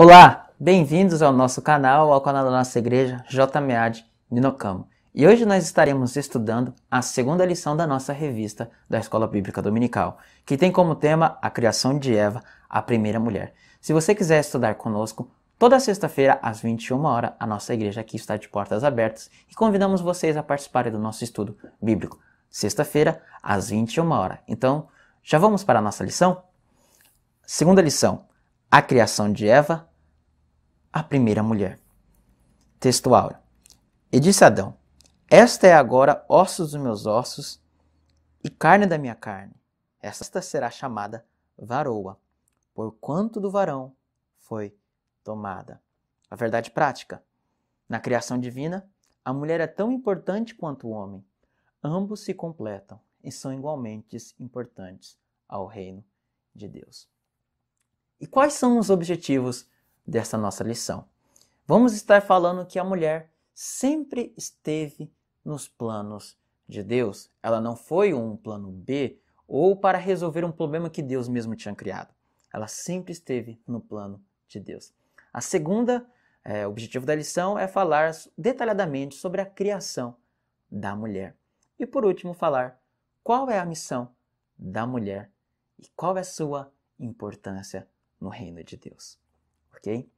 Olá, bem-vindos ao nosso canal, ao canal da nossa igreja JMEAD Minocamo. E hoje nós estaremos estudando a segunda lição da nossa revista da Escola Bíblica Dominical, que tem como tema a criação de Eva, a primeira mulher. Se você quiser estudar conosco, toda sexta-feira às 21 horas, a nossa igreja aqui está de portas abertas e convidamos vocês a participarem do nosso estudo bíblico. Sexta-feira às 21 horas. Então, já vamos para a nossa lição? Segunda lição, a criação de Eva, a primeira mulher. Texto áureo. E disse Adão: esta é agora ossos dos meus ossos e carne da minha carne. Esta será chamada varoa, porquanto do varão foi tomada. A verdade prática. Na criação divina, a mulher é tão importante quanto o homem. Ambos se completam e são igualmente importantes ao reino de Deus. E quais são os objetivos dessa nossa lição? Vamos estar falando que a mulher sempre esteve nos planos de Deus. Ela não foi um plano B ou para resolver um problema que Deus mesmo tinha criado. Ela sempre esteve no plano de Deus. A segunda objetivo da lição é falar detalhadamente sobre a criação da mulher. E por último, falar qual é a missão da mulher e qual é a sua importância no reino de Deus. Ok?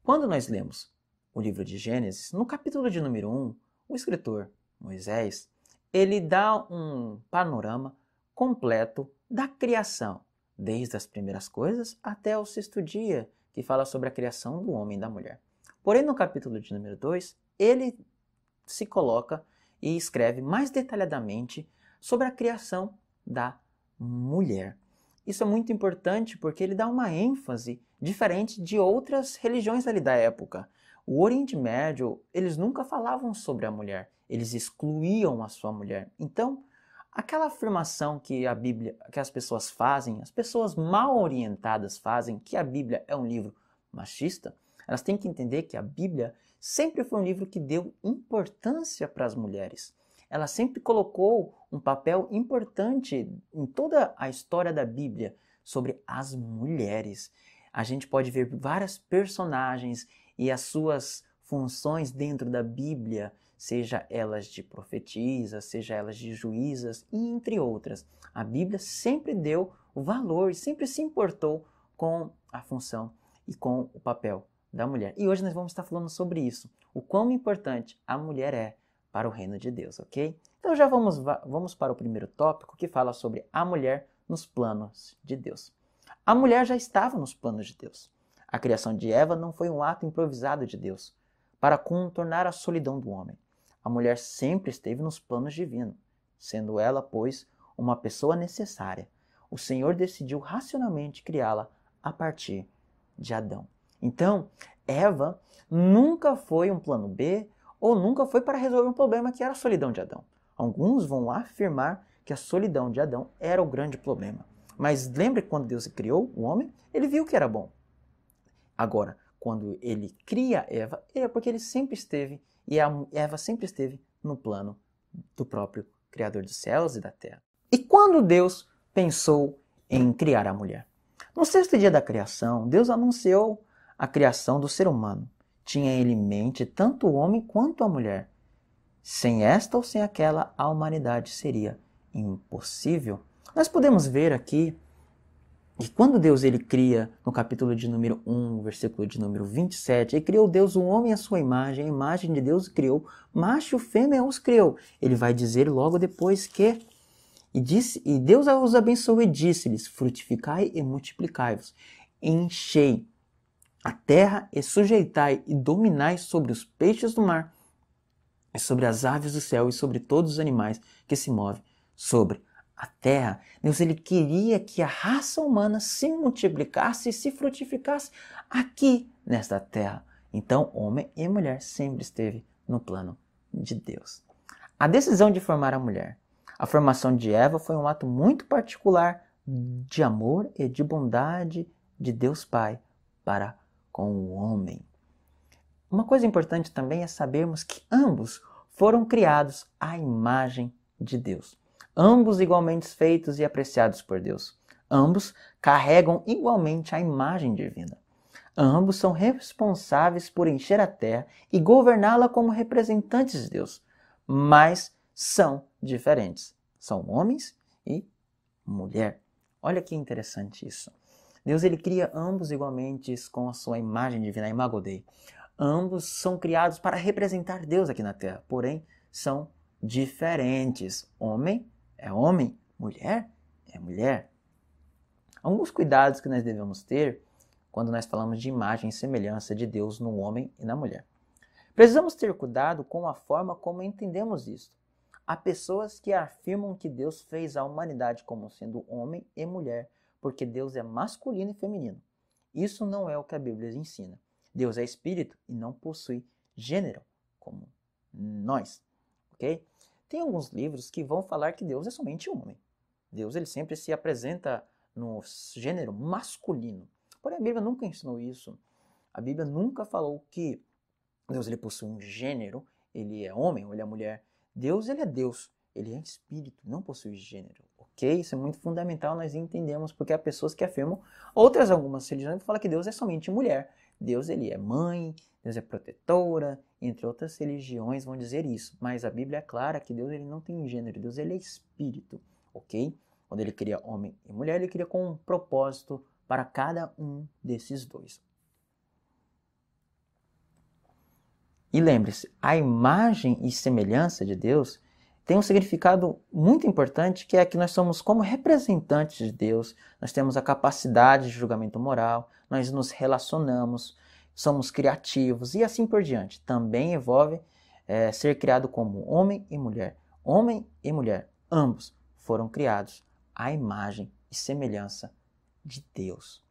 Quando nós lemos o livro de Gênesis, no capítulo de número 1, o escritor Moisés, ele dá um panorama completo da criação, desde as primeiras coisas até o sexto dia, que fala sobre a criação do homem e da mulher. Porém, no capítulo de número 2, ele se coloca e escreve mais detalhadamente sobre a criação da mulher. Isso é muito importante porque ele dá uma ênfase diferente de outras religiões ali da época. O Oriente Médio, eles nunca falavam sobre a mulher, eles excluíam a sua mulher. Então, aquela afirmação que a Bíblia, que as pessoas fazem, as pessoas mal orientadas fazem, que a Bíblia é um livro machista, elas têm que entender que a Bíblia sempre foi um livro que deu importância para as mulheres. Ela sempre colocou um papel importante em toda a história da Bíblia sobre as mulheres. A gente pode ver várias personagens e as suas funções dentro da Bíblia, seja elas de profetisas, seja elas de juízas e entre outras. A Bíblia sempre deu o valor, sempre se importou com a função e com o papel da mulher. E hoje nós vamos estar falando sobre isso, o quão importante a mulher é para o reino de Deus, ok? Então já vamos para o primeiro tópico, que fala sobre a mulher nos planos de Deus. A mulher já estava nos planos de Deus. A criação de Eva não foi um ato improvisado de Deus para contornar a solidão do homem. A mulher sempre esteve nos planos divinos, sendo ela, pois, uma pessoa necessária. O Senhor decidiu racionalmente criá-la a partir de Adão. Então, Eva nunca foi um plano B ou nunca foi para resolver um problema que era a solidão de Adão. Alguns vão afirmar que a solidão de Adão era o grande problema. Mas lembre que quando Deus criou o homem, ele viu que era bom. Agora, quando ele cria Eva, é porque ele sempre esteve, e a Eva sempre esteve no plano do próprio Criador dos céus e da terra. E quando Deus pensou em criar a mulher? No sexto dia da criação, Deus anunciou a criação do ser humano. Tinha ele em mente tanto o homem quanto a mulher. Sem esta ou sem aquela, a humanidade seria impossível. Nós podemos ver aqui que quando Deus ele cria, no capítulo de número 1, versículo de número 27, ele criou Deus o homem à sua imagem, a imagem de Deus criou, macho e fêmea os criou. Ele vai dizer logo depois que, e Deus os abençoou e disse-lhes, frutificai e multiplicai-vos, enchei a terra e sujeitai e dominai sobre os peixes do mar, e sobre as aves do céu e sobre todos os animais que se movem sobre a terra. Deus ele queria que a raça humana se multiplicasse e se frutificasse aqui nesta terra. Então, homem e mulher sempre esteve no plano de Deus. A decisão de formar a mulher. A formação de Eva foi um ato muito particular de amor e de bondade de Deus Pai para com o homem. Uma coisa importante também é sabermos que ambos foram criados à imagem de Deus. Ambos igualmente feitos e apreciados por Deus. Ambos carregam igualmente a imagem divina. Ambos são responsáveis por encher a terra e governá-la como representantes de Deus, mas são diferentes. São homens e mulher. Olha que interessante isso. Deus ele cria ambos igualmente com a sua imagem divina, a imago Dei. Ambos são criados para representar Deus aqui na terra, porém são diferentes. Homem é homem, mulher é mulher. Alguns cuidados que nós devemos ter quando nós falamos de imagem e semelhança de Deus no homem e na mulher. Precisamos ter cuidado com a forma como entendemos isso. Há pessoas que afirmam que Deus fez a humanidade como sendo homem e mulher, porque Deus é masculino e feminino. Isso não é o que a Bíblia ensina. Deus é espírito e não possui gênero, como nós. Ok? Tem alguns livros que vão falar que Deus é somente homem. Deus ele sempre se apresenta no gênero masculino. Porém, a Bíblia nunca ensinou isso. A Bíblia nunca falou que Deus ele possui um gênero, ele é homem ou ele é mulher. Deus ele é Deus, ele é espírito, não possui gênero. Ok? Isso é muito fundamental, nós entendemos, porque há pessoas que afirmam, algumas religiões falam que Deus é somente mulher. Deus ele é mãe, Deus é protetora, entre outras religiões vão dizer isso. Mas a Bíblia é clara que Deus ele não tem gênero, Deus ele é espírito. Ok? Quando ele cria homem e mulher, ele cria com um propósito para cada um desses dois. E lembre-se, a imagem e semelhança de Deus tem um significado muito importante, que é que nós somos como representantes de Deus, nós temos a capacidade de julgamento moral, nós nos relacionamos, somos criativos e assim por diante. Também envolve ser criado como homem e mulher. Homem e mulher, ambos foram criados à imagem e semelhança de Deus.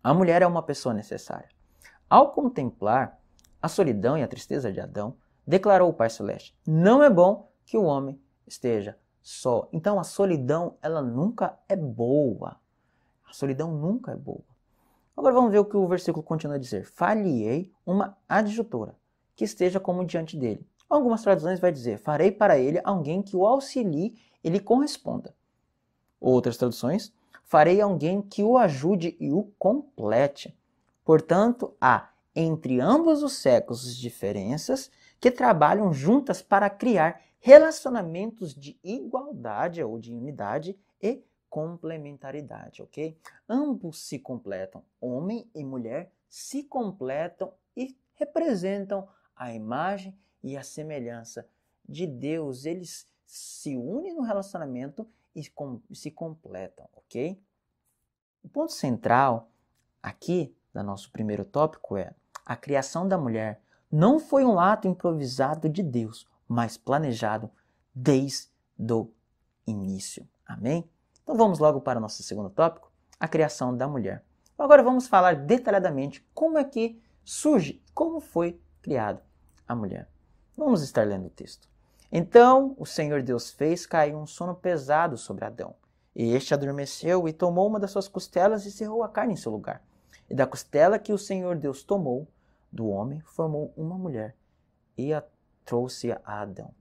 A mulher é uma pessoa necessária. Ao contemplar a solidão e a tristeza de Adão, declarou o Pai Celeste: não é bom que o homem esteja só. Então a solidão, ela nunca é boa. A solidão nunca é boa. Agora vamos ver o que o versículo continua a dizer. Far-lhe-ei uma adjutora, que esteja como diante dele. Algumas traduções vai dizer, farei para ele alguém que o auxilie e lhe corresponda. Outras traduções, farei alguém que o ajude e o complete. Portanto, há entre ambos os sexos diferenças que trabalham juntas para criar relacionamentos de igualdade ou de unidade e complementaridade, ok? Ambos se completam, homem e mulher se completam e representam a imagem e a semelhança de Deus. Eles se unem no relacionamento e se completam, ok? O ponto central aqui do nosso primeiro tópico é: a criação da mulher não foi um ato improvisado de Deus, mas planejado desde o início. Amém? Então vamos logo para o nosso segundo tópico, a criação da mulher. Agora vamos falar detalhadamente como é que surge, como foi criada a mulher. Vamos estar lendo o texto. Então o Senhor Deus fez cair um sono pesado sobre Adão. E este adormeceu e tomou uma das suas costelas e cerrou a carne em seu lugar. E da costela que o Senhor Deus tomou do homem, formou uma mulher e a trouxe a Adão.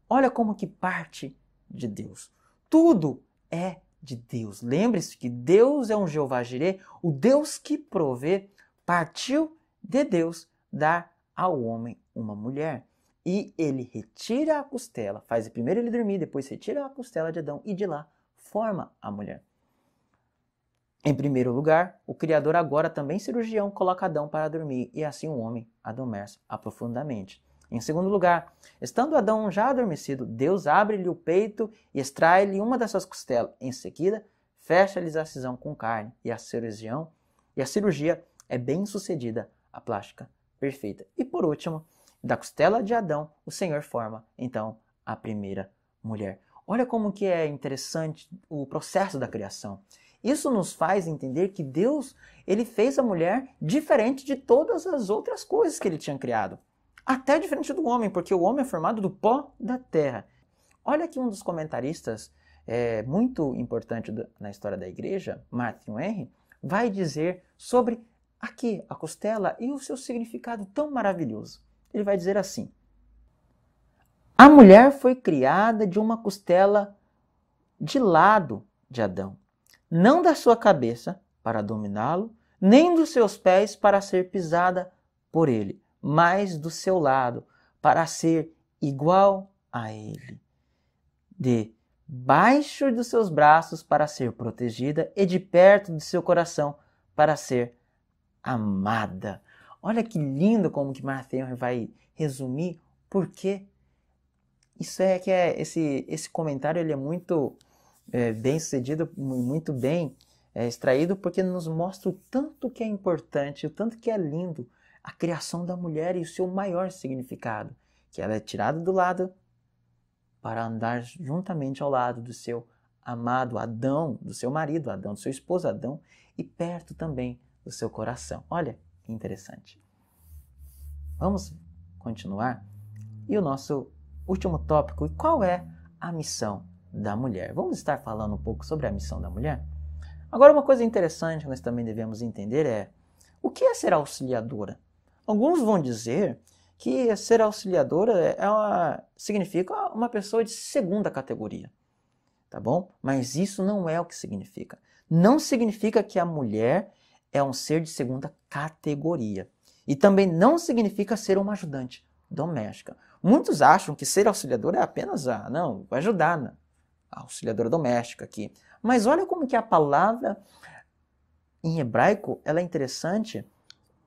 Olha como que parte de Deus. Tudo é de Deus. Lembre-se que Deus é um Jeová Jireh, o Deus que provê, partiu de Deus dar ao homem uma mulher. E ele retira a costela, faz primeiro ele dormir, depois retira a costela de Adão e de lá forma a mulher. Em primeiro lugar, o Criador agora também cirurgião coloca Adão para dormir e assim o homem adormece profundamente. Em segundo lugar, estando Adão já adormecido, Deus abre-lhe o peito e extrai-lhe uma das suas costelas. Em seguida, fecha-lhes a cisão com carne e a cirurgia é bem sucedida, a plástica perfeita. E por último, da costela de Adão, o Senhor forma, então, a primeira mulher. Olha como que é interessante o processo da criação. Isso nos faz entender que Deus ele fez a mulher diferente de todas as outras coisas que ele tinha criado. Até diferente do homem, porque o homem é formado do pó da terra. Olha aqui um dos comentaristas muito importante na história da igreja, Matthew Henry, vai dizer sobre aqui a costela e o seu significado tão maravilhoso. Ele vai dizer assim: a mulher foi criada de uma costela de lado de Adão, não da sua cabeça para dominá-lo, nem dos seus pés para ser pisada por ele, mas do seu lado, para ser igual a ele. Debaixo dos seus braços para ser protegida e de perto do seu coração para ser amada. Olha que lindo como que Martha Henry vai resumir por quê. Esse comentário ele é muito bem sucedido, muito bem extraído, porque nos mostra o tanto que é importante, o tanto que é lindo a criação da mulher e o seu maior significado, que ela é tirada do lado para andar juntamente ao lado do seu amado Adão, do seu marido Adão, do seu esposo Adão, e perto também do seu coração. Olha que interessante. Vamos continuar? E o nosso último tópico, e qual é a missão da mulher? Vamos estar falando um pouco sobre a missão da mulher? Agora, uma coisa interessante que nós também devemos entender é o que é ser auxiliadora? Alguns vão dizer que ser auxiliadora significa uma pessoa de segunda categoria, tá bom? Mas isso não é o que significa. Não significa que a mulher é um ser de segunda categoria. E também não significa ser uma ajudante doméstica. Muitos acham que ser auxiliadora é apenas vai ajudar a auxiliadora doméstica aqui. Mas olha como que a palavra em hebraico ela é interessante.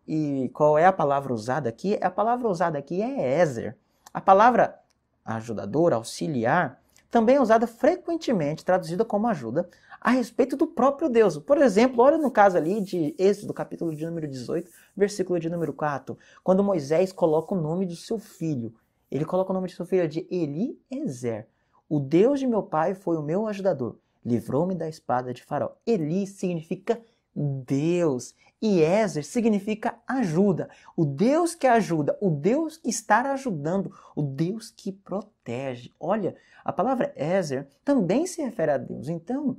E qual é a palavra usada aqui? A palavra usada aqui é ezer. A palavra ajudador, auxiliar, também é usada frequentemente, traduzida como ajuda, a respeito do próprio Deus. Por exemplo, olha no caso ali de Êxodo, capítulo de número 18, versículo de número 4, quando Moisés coloca o nome do seu filho. Ele coloca o nome de seu filho de Eliezer. O Deus de meu pai foi o meu ajudador. Livrou-me da espada de Faraó. Eli significa Deus. E Ezer significa ajuda. O Deus que ajuda, o Deus que está ajudando, o Deus que protege. Olha, a palavra Ezer também se refere a Deus. Então,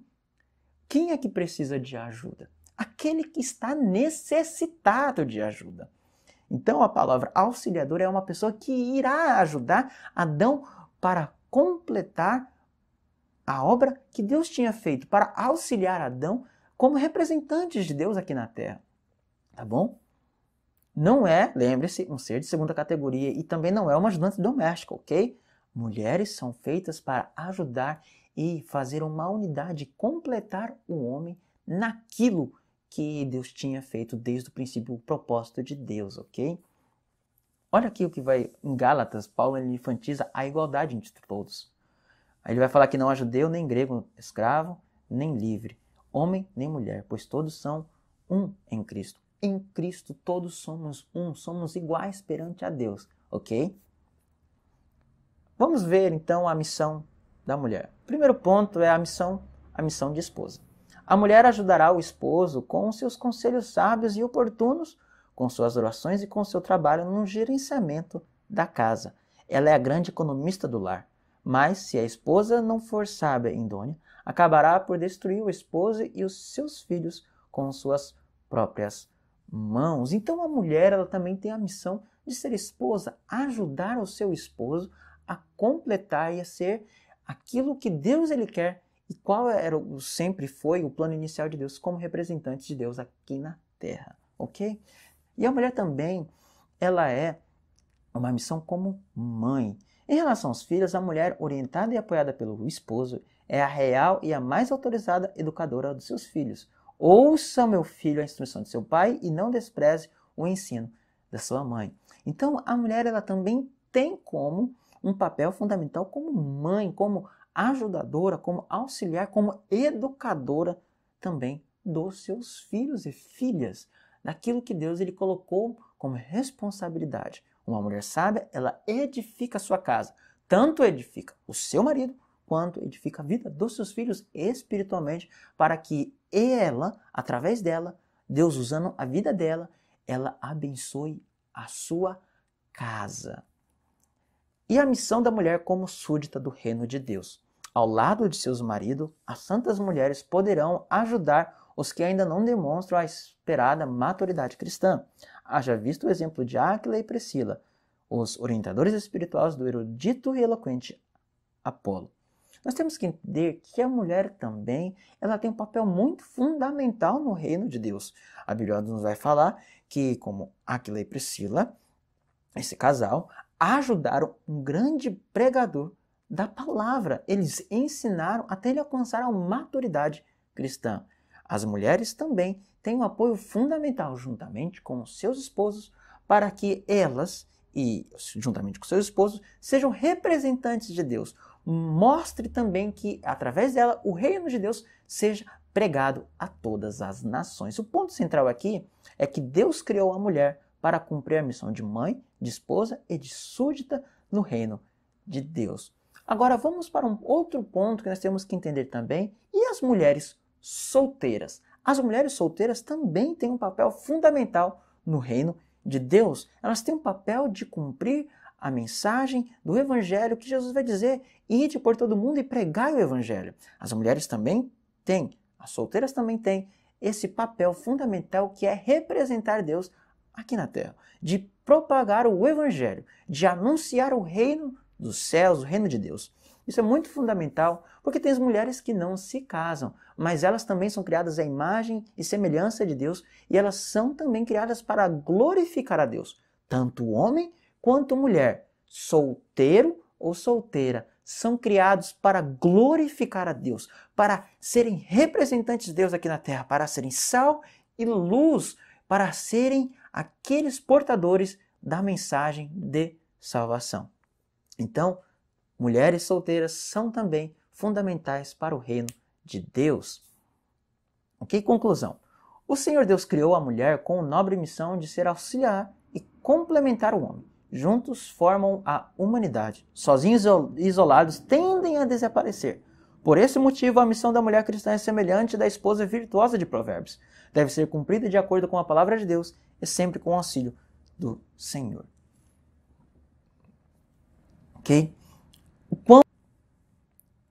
quem é que precisa de ajuda? Aquele que está necessitado de ajuda. Então, a palavra auxiliador é uma pessoa que irá ajudar Adão para completar a obra que Deus tinha feito, para auxiliar Adão como representantes de Deus aqui na Terra. Tá bom? Não é, lembre-se, um ser de segunda categoria e também não é uma ajudante doméstica, ok? Mulheres são feitas para ajudar e fazer uma unidade, completar o homem naquilo que Deus tinha feito desde o princípio, o propósito de Deus, ok? Olha aqui o que vai em Gálatas, Paulo ele enfatiza a igualdade entre todos. Aí ele vai falar que não há judeu, nem grego, escravo, nem livre, homem, nem mulher, pois todos são um em Cristo. Em Cristo todos somos um, somos iguais perante a Deus, ok? Vamos ver então a missão da mulher. O primeiro ponto é a missão de esposa. A mulher ajudará o esposo com seus conselhos sábios e oportunos, com suas orações e com seu trabalho no gerenciamento da casa. Ela é a grande economista do lar. Mas, se a esposa não for sábia e idônea, acabará por destruir o esposo e os seus filhos com suas próprias mãos. Então, a mulher ela também tem a missão de ser esposa, ajudar o seu esposo a completar e a ser aquilo que Deus ele quer e qual sempre foi o plano inicial de Deus como representante de Deus aqui na Terra, ok? E a mulher também, ela é uma missão como mãe. Em relação aos filhos, a mulher, orientada e apoiada pelo esposo, é a real e a mais autorizada educadora dos seus filhos. Ouça, meu filho, a instrução de seu pai e não despreze o ensino da sua mãe. Então, a mulher ela também tem como um papel fundamental como mãe, como ajudadora, como auxiliar, como educadora também dos seus filhos e filhas, daquilo que Deus ele colocou como responsabilidade. Uma mulher sábia, ela edifica a sua casa, tanto edifica o seu marido, quanto edifica a vida dos seus filhos espiritualmente, para que ela, através dela, Deus usando a vida dela, ela abençoe a sua casa. E a missão da mulher como súdita do reino de Deus. Ao lado de seus maridos, as santas mulheres poderão ajudar os que ainda não demonstram a esperada maturidade cristã. Haja visto o exemplo de Áquila e Priscila, os orientadores espirituais do erudito e eloquente Apolo. Nós temos que entender que a mulher também, ela tem um papel muito fundamental no reino de Deus. A Bíblia nos vai falar que, como Áquila e Priscila, esse casal, ajudaram um grande pregador da palavra. Eles ensinaram até ele alcançar a maturidade cristã. As mulheres também têm um apoio fundamental, juntamente com os seus esposos, para que elas, e juntamente com seus esposos, sejam representantes de Deus. Mostre também que, através dela, o reino de Deus seja pregado a todas as nações. O ponto central aqui é que Deus criou a mulher para cumprir a missão de mãe, de esposa e de súdita no reino de Deus. Agora vamos para um outro ponto que nós temos que entender também, e as mulheres solteiras. As mulheres solteiras também têm um papel fundamental no reino de Deus. Elas têm um papel de cumprir a mensagem do Evangelho que Jesus vai dizer: ide por todo mundo e pregai o Evangelho. As mulheres também têm, as solteiras também têm esse papel fundamental que é representar Deus aqui na terra, de propagar o Evangelho, de anunciar o reino dos céus, o reino de Deus. Isso é muito fundamental, porque tem as mulheres que não se casam, mas elas também são criadas à imagem e semelhança de Deus, e elas são também criadas para glorificar a Deus. Tanto o homem quanto a mulher, solteiro ou solteira, são criados para glorificar a Deus, para serem representantes de Deus aqui na terra, para serem sal e luz, para serem aqueles portadores da mensagem de salvação. Então, mulheres solteiras são também fundamentais para o reino de Deus. Ok? Conclusão. O Senhor Deus criou a mulher com a nobre missão de ser auxiliar e complementar o homem. Juntos formam a humanidade. Sozinhos e isolados tendem a desaparecer. Por esse motivo, a missão da mulher cristã é semelhante à da esposa virtuosa de Provérbios. Deve ser cumprida de acordo com a palavra de Deus e sempre com o auxílio do Senhor. Ok?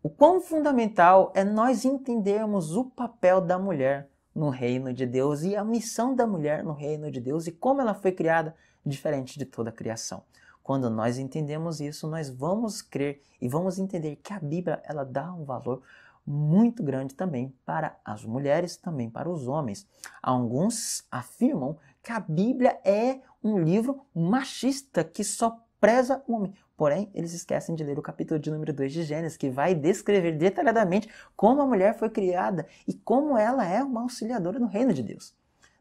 O quão fundamental é nós entendermos o papel da mulher no reino de Deus e a missão da mulher no reino de Deus e como ela foi criada diferente de toda a criação. Quando nós entendemos isso, nós vamos crer e vamos entender que a Bíblia ela dá um valor muito grande também para as mulheres, também para os homens. Alguns afirmam que a Bíblia é um livro machista que só preza o homem. Porém, eles esquecem de ler o capítulo de número 2 de Gênesis, que vai descrever detalhadamente como a mulher foi criada e como ela é uma auxiliadora no reino de Deus.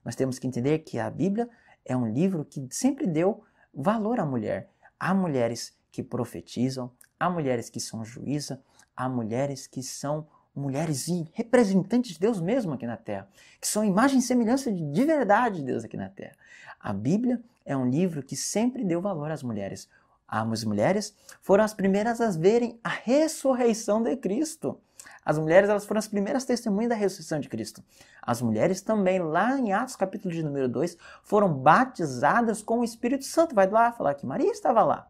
Nós temos que entender que a Bíblia é um livro que sempre deu valor à mulher. Há mulheres que profetizam, há mulheres que são juízas, há mulheres que são mulheres e representantes de Deus mesmo aqui na Terra, que são imagem e semelhança de verdade de Deus aqui na Terra. A Bíblia é um livro que sempre deu valor às mulheres. As mulheres foram as primeiras a verem a ressurreição de Cristo. As mulheres elas foram as primeiras testemunhas da ressurreição de Cristo. As mulheres também, lá em Atos capítulo de número 2, foram batizadas com o Espírito Santo. Vai lá falar que Maria estava lá.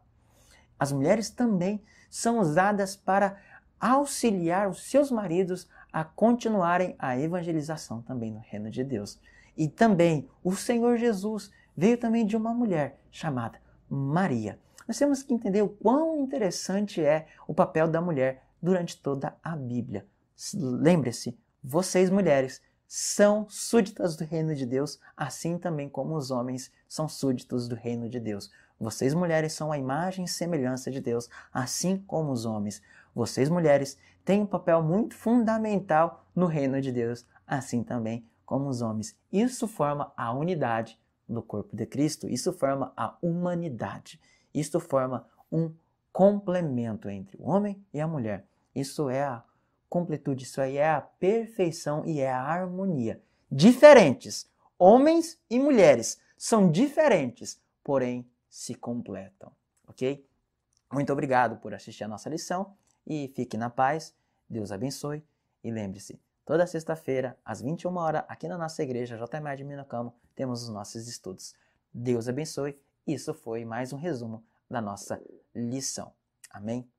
As mulheres também são usadas para auxiliar os seus maridos a continuarem a evangelização também no reino de Deus. E também o Senhor Jesus veio também de uma mulher chamada Maria. Nós temos que entender o quão interessante é o papel da mulher durante toda a Bíblia. Lembre-se, vocês mulheres são súditas do reino de Deus, assim também como os homens são súditos do reino de Deus. Vocês mulheres são a imagem e semelhança de Deus, assim como os homens. Vocês mulheres têm um papel muito fundamental no reino de Deus, assim também como os homens. Isso forma a unidade do corpo de Cristo, isso forma a humanidade. Isto forma um complemento entre o homem e a mulher. Isso é a completude, isso aí é a perfeição e é a harmonia. Diferentes, homens e mulheres, são diferentes, porém se completam, ok? Muito obrigado por assistir a nossa lição e fique na paz, Deus abençoe e lembre-se, toda sexta-feira, às 21 horas, aqui na nossa igreja JMA de Minocamo, temos os nossos estudos. Deus abençoe. Isso foi mais um resumo da nossa lição. Amém?